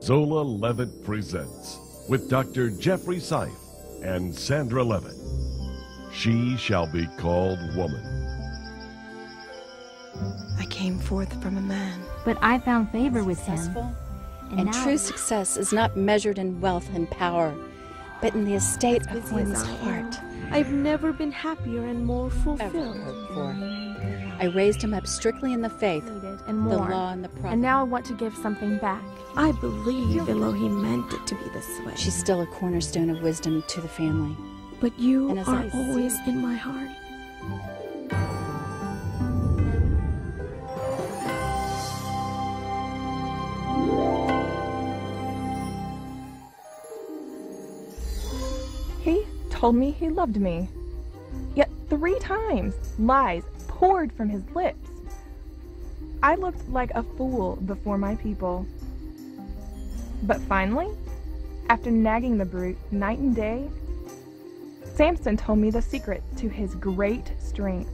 Zola Levitt Presents with Dr. Jeffrey Seif and Sandra Levitt. She shall be called woman. I came forth from a man, but I found favor with him. And true success is not measured in wealth and power, but in the estate of one's heart. I've never been happier and more fulfilled. Ever hoped for. I raised him up strictly in the faith, and more. the law, and the prophets. And now I want to give something back. I believe Elohim meant it to be this way. She's still a cornerstone of wisdom to the family. But you And as are I see always it- in my heart. He told me he loved me. Yet 3 times, lies poured from his lips. I looked like a fool before my people. But finally, after nagging the brute night and day, Samson told me the secret to his great strength.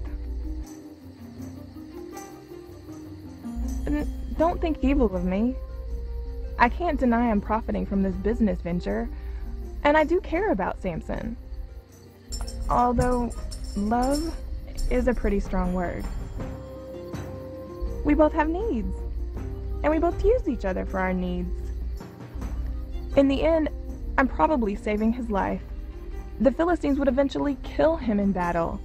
Don't think evil of me. I can't deny I'm profiting from this business venture, and I do care about Samson. Although love is a pretty strong word. We both have needs, and we both use each other for our needs. In the end, I'm probably saving his life. The Philistines would eventually kill him in battle,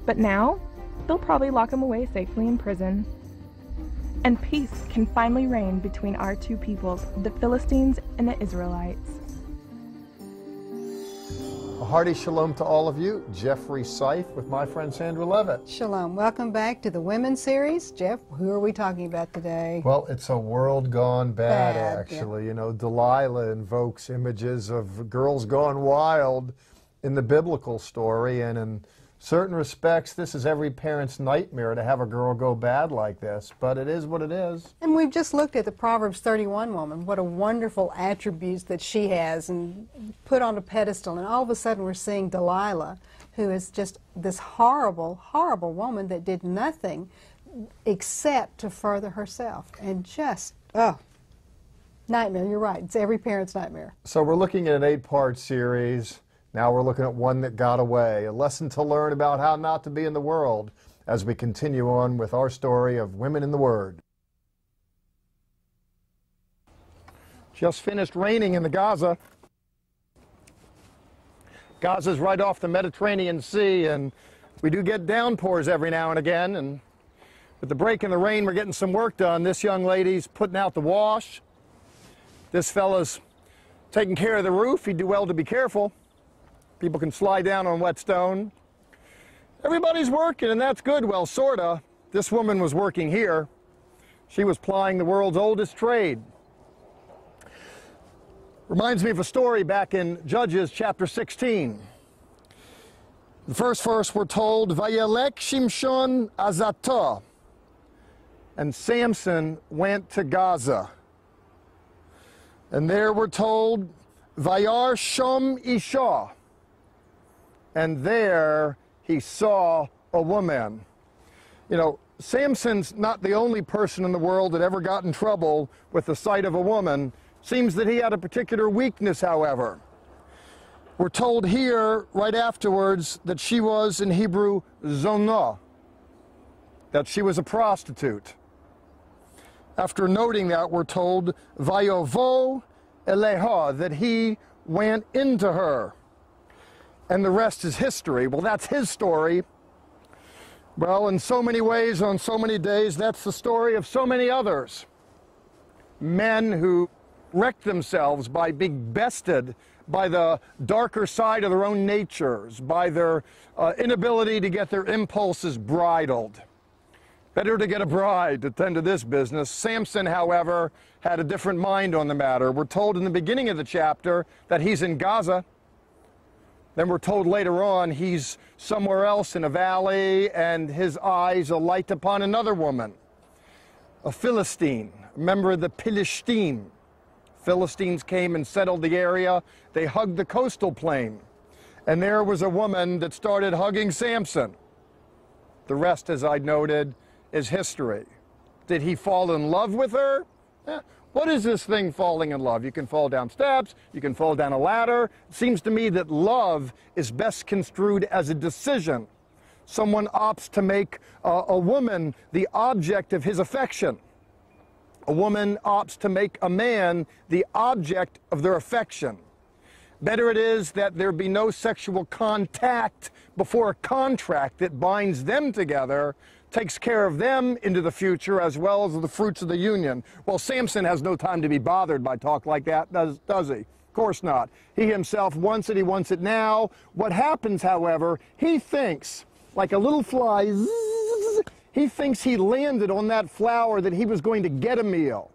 but now they'll probably lock him away safely in prison. And peace can finally reign between our two peoples, the Philistines and the Israelites. A hearty shalom to all of you. Jeffrey Seif with my friend Sandra Levitt. Shalom. Welcome back to the Women's Series. Jeff, who are we talking about today? Well, it's a world gone bad, Bad, actually. You know, Delilah invokes images of girls gone wild in the biblical story, and in certain respects, this is every parent's nightmare to have a girl go bad like this, but it is what it is. And we've just looked at the Proverbs 31 woman, what a wonderful attributes that she has and put on a pedestal, and all of a sudden we're seeing Delilah, who is just this horrible, horrible woman that did nothing except to further herself, and just, nightmare. You're right, it's every parent's nightmare. So we're looking at an 8-part series. Now we're looking at one that got away, a lesson to learn about how not to be in the world as we continue on with our story of women in the Word. Just finished raining in the Gaza. Gaza's right off the Mediterranean Sea, and we do get downpours every now and again, and with the break in the rain we're getting some work done. This young lady's putting out the wash. This fella's taking care of the roof. He'd do well to be careful. People can slide down on wet stone. Everybody's working, and that's good. Well, sorta. This woman was working here. She was plying the world's oldest trade. Reminds me of a story back in Judges chapter 16. The first verse we're told, Vayelek Shimshon Azatah. And Samson went to Gaza. And there we're told, Vayar Shom Isha. And there he saw a woman. You know, Samson's not the only person in the world that ever got in trouble with the sight of a woman. Seems that he had a particular weakness, however. We're told here, right afterwards, that she was, in Hebrew, zonah, that she was a prostitute. After noting that, we're told, Vayovo eleha, that he went into her. And the rest is history. Well, that's his story. Well, in so many ways, on so many days, that's the story of so many others. Men who wrecked themselves by being bested by the darker side of their own natures, by their inability to get their impulses bridled. Better to get a bride to tend to this business. Samson, however, had a different mind on the matter. We're told in the beginning of the chapter that he's in Gaza. Then we're told later on he's somewhere else in a valley, and his eyes alight upon another woman, a Philistine, a member of the Philistine. Philistines came and settled the area. They hugged the coastal plain. And there was a woman that started hugging Samson. The rest, as I noted, is history. Did he fall in love with her? What is this thing falling in love? You can fall down steps, you can fall down a ladder. It seems to me that love is best construed as a decision. Someone opts to make a woman the object of his affection. A woman opts to make a man the object of their affection. Better it is that there be no sexual contact before a contract that binds them together, takes care of them into the future as well as the fruits of the union. Well, Samson has no time to be bothered by talk like that, does he? Of course not. He himself wants it, he wants it now. What happens, however, he thinks, like a little fly, zzz, he thinks he landed on that flower that he was going to get a meal.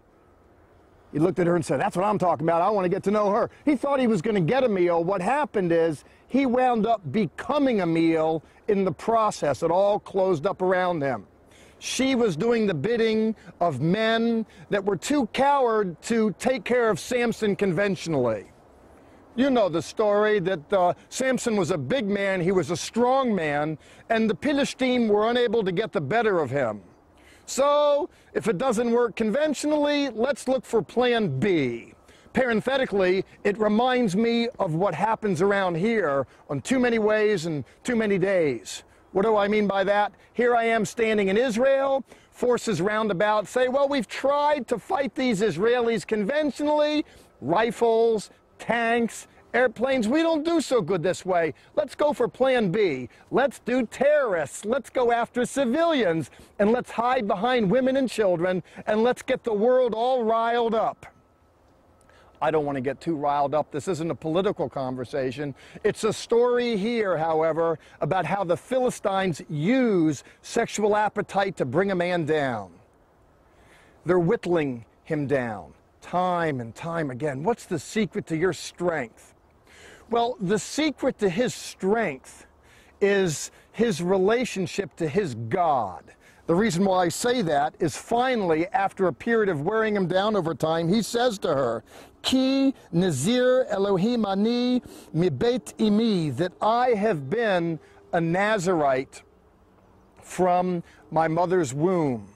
He looked at her and said, that's what I'm talking about. I want to get to know her. He thought he was going to get a meal. What happened is he wound up becoming a meal in the process. It all closed up around him. She was doing the bidding of men that were too coward to take care of Samson conventionally. You know the story that Samson was a big man, he was a strong man, and the Philistines were unable to get the better of him. So, if it doesn't work conventionally, let's look for plan B. Parenthetically, it reminds me of what happens around here on too many ways and too many days. What do I mean by that? Here I am standing in Israel, forces roundabout say, well, we've tried to fight these Israelis conventionally, rifles, tanks, airplanes, we don't do so good this way. Let's go for plan B. Let's do terrorists. Let's go after civilians. And let's hide behind women and children. And let's get the world all riled up. I don't want to get too riled up. This isn't a political conversation. It's a story here, however, about how the Philistines use sexual appetite to bring a man down. They're whittling him down time and time again. What's the secret to your strength? Well, the secret to his strength is his relationship to his God. The reason why I say that is finally, after a period of wearing him down over time, he says to her, Ki Nazir Elohim Ani Mi Beit Imi, that I have been a Nazirite from my mother's womb.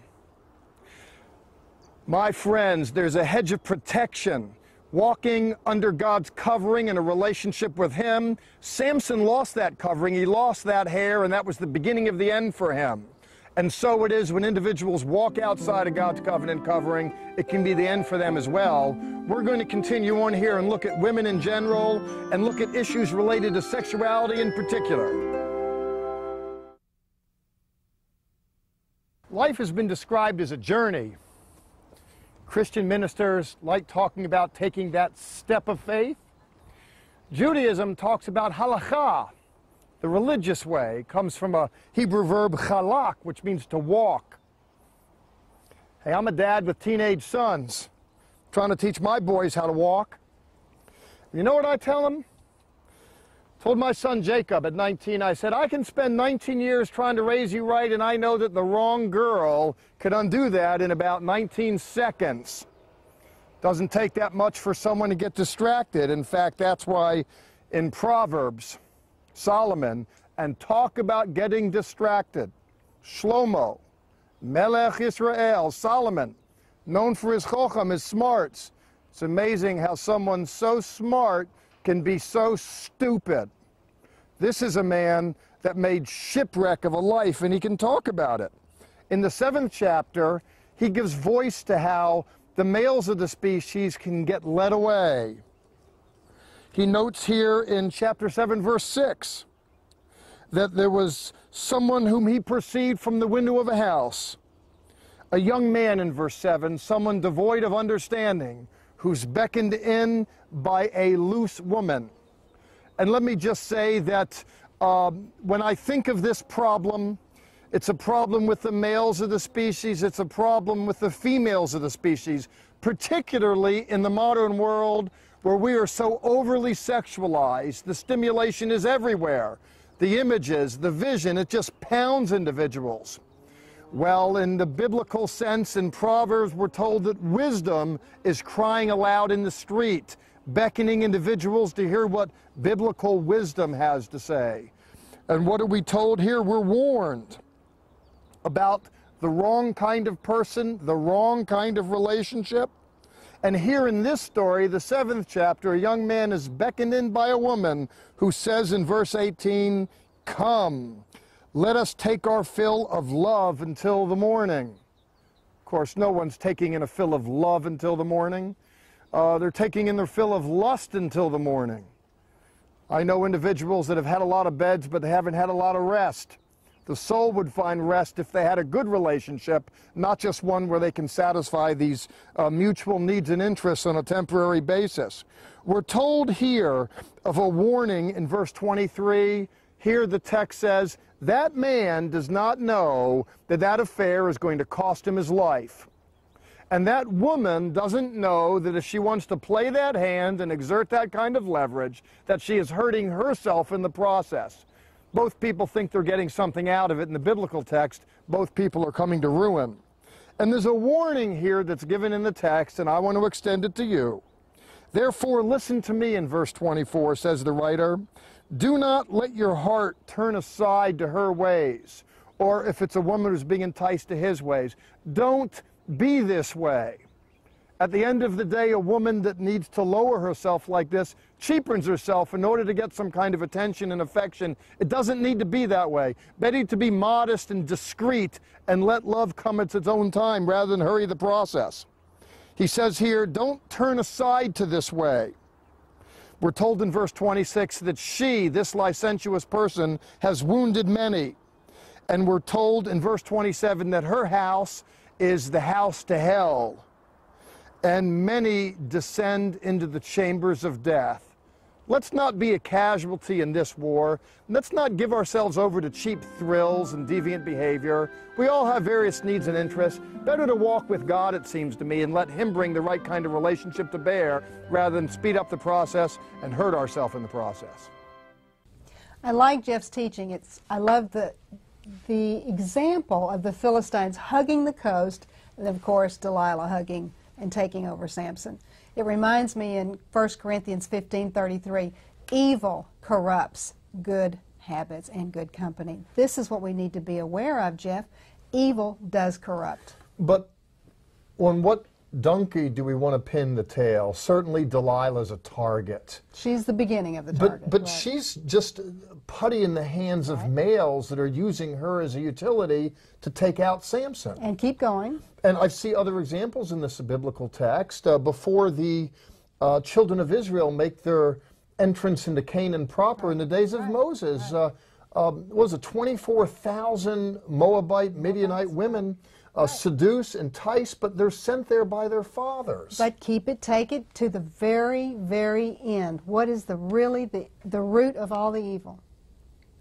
My friends, there's a hedge of protection walking under God's covering in a relationship with him. Samson lost that covering, he lost that hair, and that was the beginning of the end for him. And so it is when individuals walk outside of God's covenant covering, it can be the end for them as well. We're going to continue on here and look at women in general and look at issues related to sexuality in particular. Life has been described as a journey. Christian ministers like talking about taking that step of faith. Judaism talks about halakha, the religious way. It comes from a Hebrew verb chalak, which means to walk. Hey, I'm a dad with teenage sons, trying to teach my boys how to walk. You know what I tell them? Told my son Jacob at 19, I said, I can spend 19 years trying to raise you right, and I know that the wrong girl could undo that in about 19 seconds. Doesn't take that much for someone to get distracted. In fact, that's why in Proverbs, Solomon, and talk about getting distracted. Shlomo, Melech Israel, Solomon, known for his chocham, his smarts. It's amazing how someone so smart can be so stupid. This is a man that made shipwreck of a life, and he can talk about it. In the 7th chapter, he gives voice to how the males of the species can get led away. He notes here in chapter 7, verse 6, that there was someone whom he perceived from the window of a house, a young man in verse 7, someone devoid of understanding, who's beckoned in by a loose woman. And let me just say that when I think of this problem, it's a problem with the males of the species, it's a problem with the females of the species, particularly in the modern world where we are so overly sexualized. The stimulation is everywhere. The images, the vision, it just pounds individuals. Well, in the biblical sense, in Proverbs, we're told that wisdom is crying aloud in the street, beckoning individuals to hear what biblical wisdom has to say. And what are we told here? We're warned about the wrong kind of person, the wrong kind of relationship. And here in this story, the 7th chapter, a young man is beckoned in by a woman who says in verse 18, "Come, let us take our fill of love until the morning." Of course, no one's taking in a fill of love until the morning. They're taking in their fill of lust until the morning. I know individuals that have had a lot of beds, but they haven't had a lot of rest. The soul would find rest if they had a good relationship, not just one where they can satisfy these mutual needs and interests on a temporary basis. We're told here of a warning in verse 23. Here the text says, that man does not know that that affair is going to cost him his life. And that woman doesn't know that if she wants to play that hand and exert that kind of leverage, that she is hurting herself in the process. Both people think they're getting something out of it. In the biblical text, both people are coming to ruin. And there's a warning here that's given in the text, and I want to extend it to you. Therefore, listen to me in verse 24, says the writer. Do not let your heart turn aside to her ways, or if it's a woman who's being enticed to his ways, don't be this way. At the end of the day, a woman that needs to lower herself like this cheapens herself in order to get some kind of attention and affection. It doesn't need to be that way. Better to be modest and discreet and let love come at its own time rather than hurry the process. He says here, don't turn aside to this way. We're told in verse 26 that she, this licentious person, has wounded many. And we're told in verse 27 that her house is the house to hell, and many descend into the chambers of death. Let's not be a casualty in this war. Let's not give ourselves over to cheap thrills and deviant behavior. We all have various needs and interests. Better to walk with God, it seems to me, and let Him bring the right kind of relationship to bear rather than speed up the process and hurt ourselves in the process. I like Jeff's teaching. I love the example of the Philistines hugging the coast, and of course Delilah hugging and taking over Samson. It reminds me in 1 Corinthians 15:33, evil corrupts good habits and good company. This is what we need to be aware of, Jeff. Evil does corrupt. But on what donkey do we want to pin the tail? Certainly Delilah's a target. She's the beginning of the target. But right. she's just putty in the hands of males that are using her as a utility to take out Samson. And keep going. And I see other examples in this biblical text. Before the children of Israel make their entrance into Canaan proper in the days of Moses, was it 24,000 Moabite, Midianite women seduce, entice, but they're sent there by their fathers. But take it to the very, very end. What is the root of all the evil?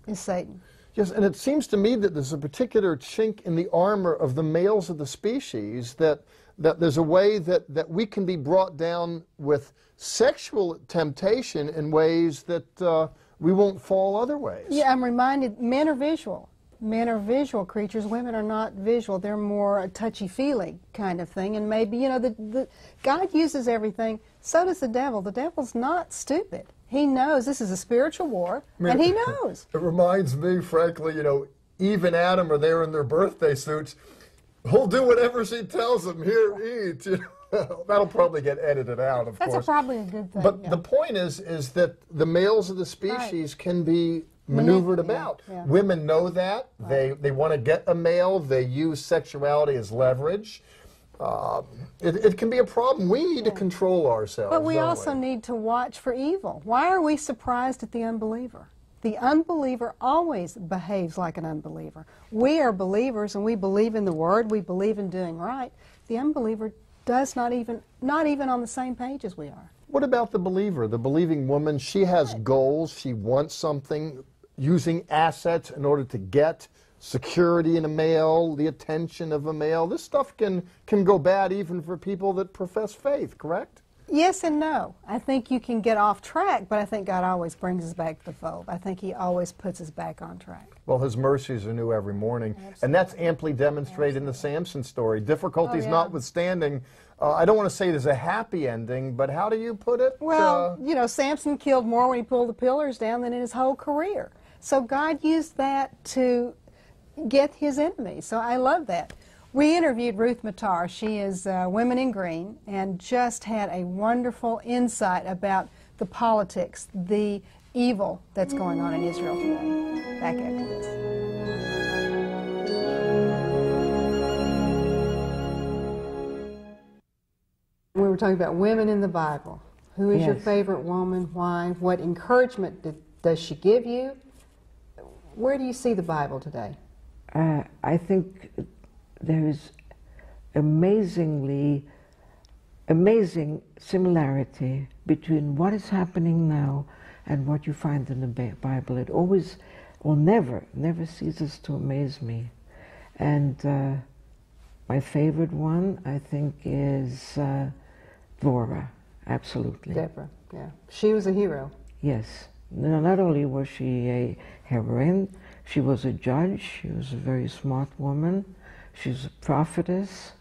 Is Satan. Yes, and it seems to me that there's a particular chink in the armor of the males of the species, that there's a way that we can be brought down with sexual temptation in ways that we won't fall other ways. Yeah, I'm reminded, men are visual. Men are visual creatures. Women are not visual. They're more a touchy-feely kind of thing. And maybe, you know, God uses everything. So does the devil. The devil's not stupid. He knows this is a spiritual war, and he knows. It reminds me, frankly, you know, Eve and Adam are there in their birthday suits. He'll do whatever she tells him. Here, eat. You know, that'll probably get edited out, of course. That's probably a good thing. But the point is that the males of the species can be maneuvered about. Yeah. Women know that. Right. They want to get a male. They use sexuality as leverage. It can be a problem. We need to control ourselves. But we also need to watch for evil. Why are we surprised at the unbeliever? The unbeliever always behaves like an unbeliever. We are believers and we believe in the Word. We believe in doing right. The unbeliever does not even on the same page as we are. What about the believer, the believing woman? She has goals. She wants something, using assets in order to get security in a male, the attention of a male. This stuff can go bad even for people that profess faith, correct? Yes and no. I think you can get off track, but I think God always brings us back to the fold. I think He always puts us back on track. Well, His mercies are new every morning. Absolutely. And that's amply demonstrated in the Samson story. Difficulties notwithstanding, I don't want to say there's a happy ending, but how do you put it? Well, you know, Samson killed more when he pulled the pillars down than in his whole career. So God used that to get his enemies. So I love that. We interviewed Ruth Matar. She is Women in Green, and just had a wonderful insight about the politics, the evil that's going on in Israel today. Back after this. We were talking about women in the Bible. Who is your favorite woman? Why? What encouragement does she give you? Where do you see the Bible today? I think there is amazing similarity between what is happening now and what you find in the Bible. It always, or never ceases to amaze me. And my favorite one, I think, is Dvorah. Absolutely. Deborah, yeah. She was a hero. Yes. Not only was she a heroine, she was a judge, she was a very smart woman, she's a prophetess,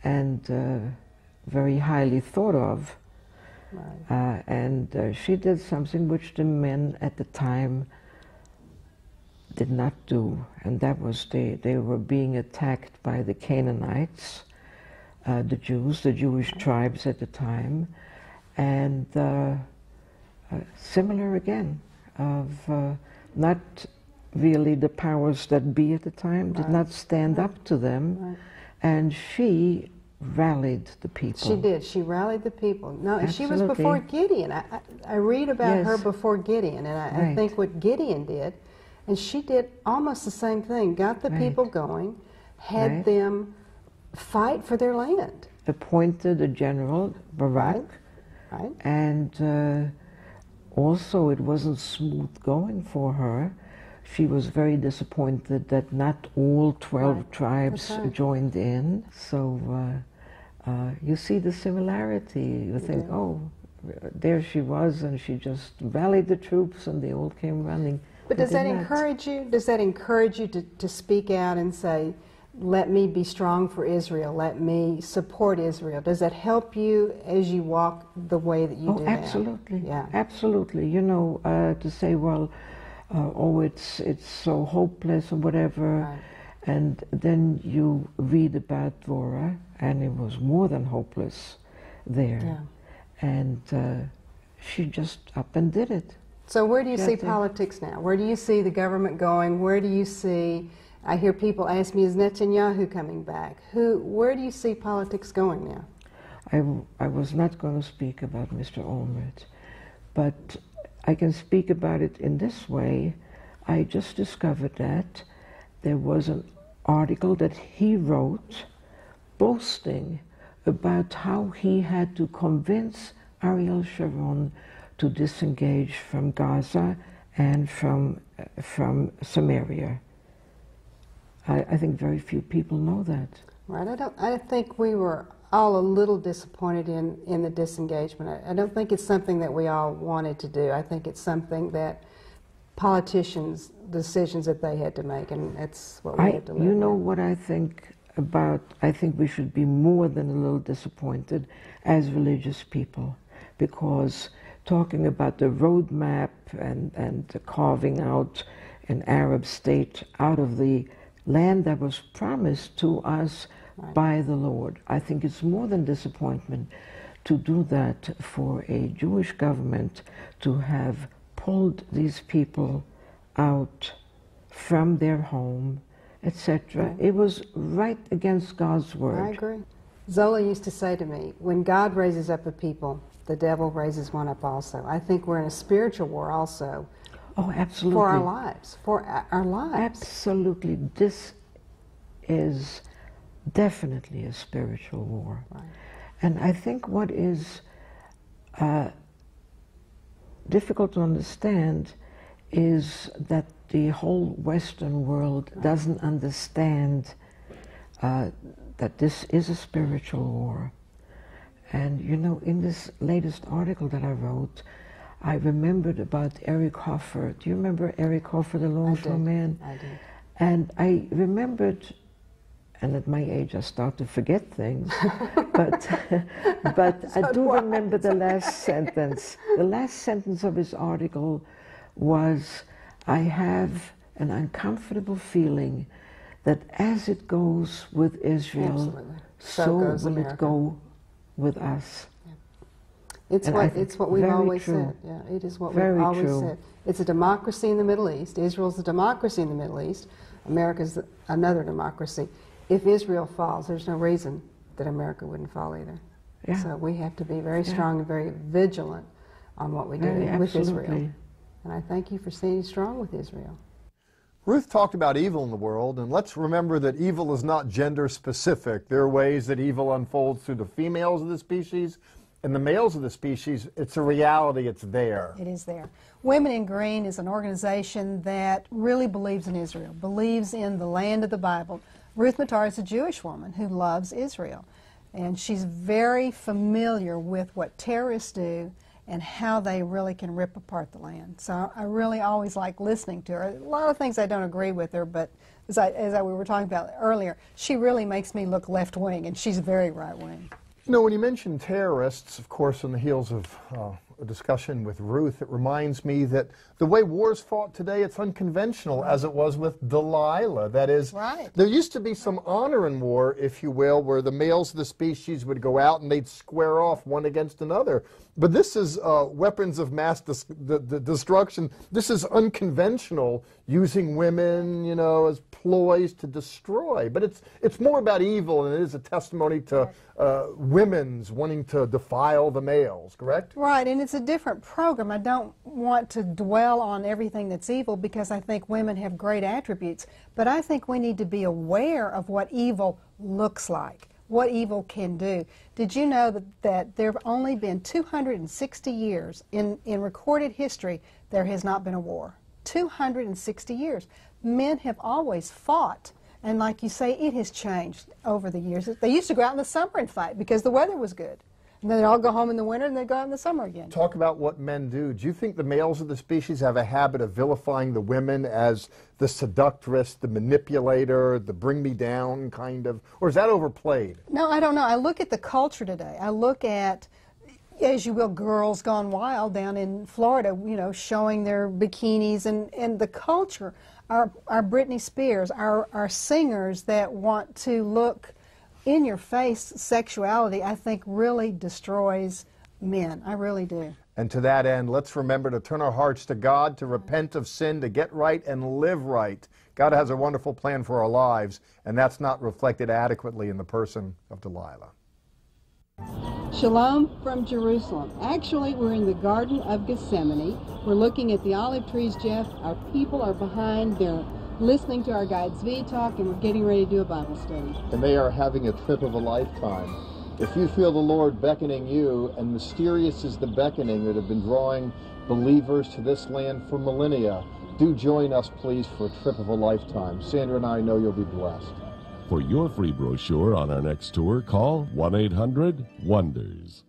and very highly thought of. Right. And she did something which the men at the time did not do, and that was they were being attacked by the Canaanites, the Jews, the Jewish tribes at the time, and similar again, of not really the powers that be at the time, did not stand up to them, and she rallied the people. She did. She rallied the people. No, Absolutely. She was before Gideon. I read about her before Gideon, and I think what Gideon did, and she did almost the same thing, got the people going, had them fight for their land. Appointed a general, Barak, and also it wasn't smooth going for her. She was very disappointed that not all 12 tribes joined in. So you see the similarity. You think, oh, there she was, and she just rallied the troops, and they all came running. But does that encourage you? Does that encourage you to speak out and say, let me be strong for Israel, let me support Israel? Does that help you as you walk the way that you do now? Absolutely. Yeah. Absolutely. You know, to say, well, oh, it's so hopeless or whatever, and then you read about Dvorah, and it was more than hopeless there, and she just up and did it. So where do you see politics now? Where do you see the government going? Where do you see, I hear people ask me, is Netanyahu coming back? Where do you see politics going now? I was not going to speak about Mr. Olmert, but I can speak about it in this way. I just discovered that there was an article that he wrote boasting about how he had to convince Ariel Sharon to disengage from Gaza and from Samaria. I think very few people know that. Right. I think we were all a little disappointed in the disengagement. I don't think it's something that we all wanted to do. I think it's something that politicians, decisions that they had to make, and that's what we had to live with. You know what I think about, I think we should be more than a little disappointed as religious people, because talking about the roadmap and carving out an Arab state out of the land that was promised to us by the Lord. I think it's more than disappointment to do that for a Jewish government, to have pulled these people out from their home, etc. It was right against God's word. I agree. Zola used to say to me, when God raises up a people, the devil raises one up also. I think we're in a spiritual war also. Oh, absolutely. For our lives. For our lives. Absolutely. This is definitely a spiritual war. Right. And I think what is difficult to understand is that the whole Western world doesn't understand that this is a spiritual war. And you know, in this latest article that I wrote, I remembered about Eric Hoffer. Do you remember Eric Hoffer, the Longshore Man? I did. And I remembered, and at my age I start to forget things, but I do remember the last sentence. The last sentence of his article was, I have an uncomfortable feeling that as it goes with Israel, Absolutely. so goes will America. it go with us. It's And what we've very always true. said. Yeah, it is what Very we've always true. said. It's a democracy in the Middle East. Israel's a democracy in the Middle East. America's another democracy. If Israel falls, there's no reason that America wouldn't fall either. Yeah. So we have to be very strong and very vigilant on what we do with Israel. Absolutely. And I thank you for staying strong with Israel. Ruth talked about evil in the world, and let's remember that evil is not gender specific. There are ways that evil unfolds through the females of the species and the males of the species. It's a reality, it's there. It is there. Women in Green is an organization that really believes in Israel, believes in the land of the Bible. Ruth Matar is a Jewish woman who loves Israel, and she's very familiar with what terrorists do and how they really can rip apart the land. So I really always like listening to her. A lot of things I don't agree with her, but as we were talking about earlier, she really makes me look left-wing, and she's very right-wing. You know, when you mention terrorists, of course, on the heels of a discussion with Ruth, it reminds me that the way war's fought today, it's unconventional, as it was with Delilah. That is, there used to be some honor in war, if you will, where the males of the species would go out and they'd square off one against another. But this is weapons of mass destruction. This is unconventional, using women, you know, as ploys to destroy. But it's more about evil, and it is a testimony to women's wanting to defile the males, correct? Right, and it's a different program. I don't want to dwell on everything that's evil because I think women have great attributes, but I think we need to be aware of what evil looks like, what evil can do. Did you know that there have only been 260 years in recorded history there has not been a war? 260 years. Men have always fought. And like you say, it has changed over the years. They used to go out in the summer and fight because the weather was good. And then they'd all go home in the winter and they'd go out in the summer again. Talk about what men do. Do you think the males of the species have a habit of vilifying the women as the seductress, the manipulator, the bring me down kind of, or is that overplayed? No, I don't know. I look at the culture today. I look at, as you will, girls gone wild down in Florida, you know, showing their bikinis, and the culture. Our Britney Spears, our singers that want to look in your face sexuality, I think really destroys men. I really do. And to that end, let's remember to turn our hearts to God, to repent of sin, to get right and live right. God has a wonderful plan for our lives, and that's not reflected adequately in the person of Delilah. Shalom from Jerusalem. Actually, we're in the Garden of Gethsemane. We're looking at the olive trees, Jeff. Our people are behind. They're listening to our guide Zvi talk, and we're getting ready to do a Bible study. And they are having a trip of a lifetime. If you feel the Lord beckoning you, and mysterious is the beckoning that have been drawing believers to this land for millennia, do join us, please, for a trip of a lifetime. Sandra and I know you'll be blessed. For your free brochure on our next tour, call 1-800-WONDERS.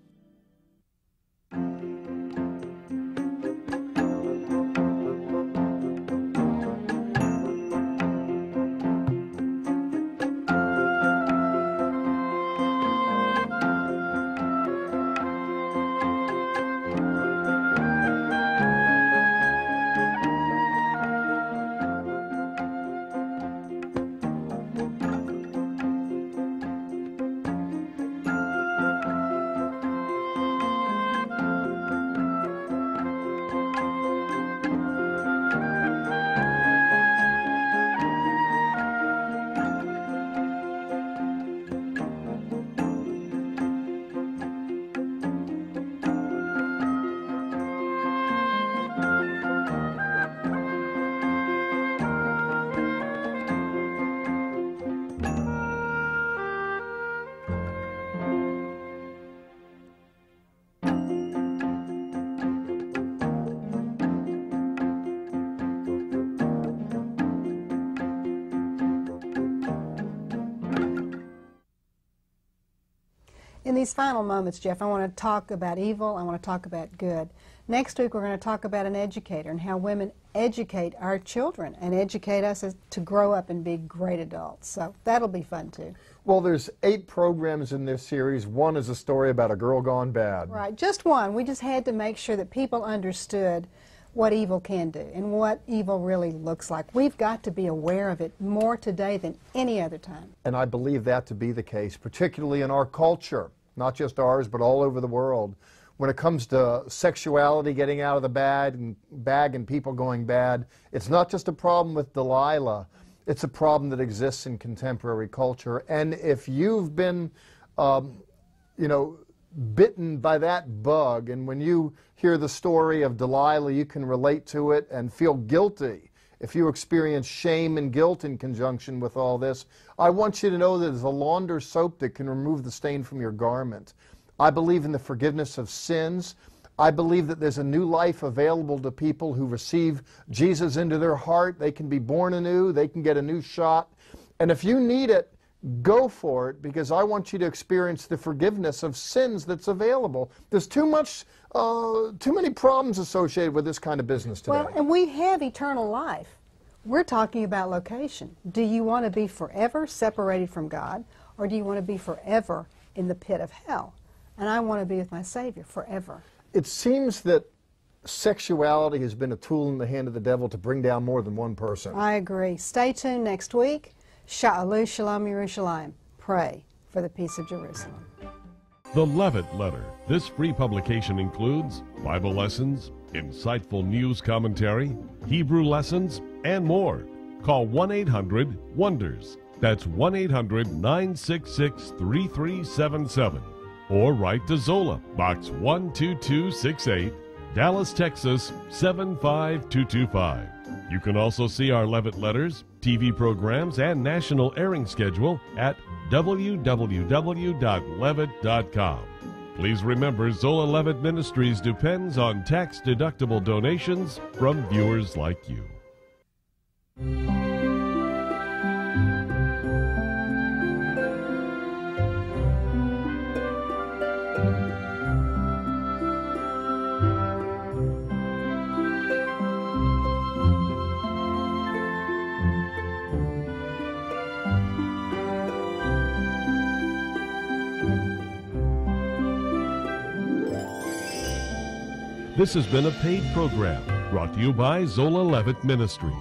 In these final moments, Jeff, I want to talk about evil, I want to talk about good. Next week we're going to talk about an educator and how women educate our children and educate us to grow up and be great adults. So that'll be fun too. Well, there's 8 programs in this series. One is a story about a girl gone bad. Right, just one. We just had to make sure that people understood what evil can do and what evil really looks like. We've got to be aware of it more today than any other time. And I believe that to be the case, particularly in our culture, not just ours, but all over the world. When it comes to sexuality getting out of the bag and people going bad, it's not just a problem with Delilah. It's a problem that exists in contemporary culture. And if you've been, bitten by that bug, and when you hear the story of Delilah, you can relate to it and feel guilty. If you experience shame and guilt in conjunction with all this, I want you to know that there's a launder soap that can remove the stain from your garment. I believe in the forgiveness of sins. I believe that there's a new life available to people who receive Jesus into their heart. They can be born anew. They can get a new shot. And if you need it, go for it, because I want you to experience the forgiveness of sins that's available. There's too many problems associated with this kind of business today. Well, and we have eternal life. We're talking about location. Do you want to be forever separated from God, or do you want to be forever in the pit of hell? And I want to be with my Savior forever. It seems that sexuality has been a tool in the hand of the devil to bring down more than one person. I agree. Stay tuned next week. Sha'alu Shalom Yerushalayim. Pray for the peace of Jerusalem. The Levitt Letter. This free publication includes Bible lessons, insightful news commentary, Hebrew lessons, and more. Call 1-800-WONDERS. That's 1-800-966-3377. Or write to Zola, Box 12268, Dallas, Texas 75225. You can also see our Levitt letters, TV programs, and national airing schedule at www.levitt.com. Please remember, Zola Levitt Ministries depends on tax-deductible donations from viewers like you. This has been a paid program brought to you by Zola Levitt Ministries.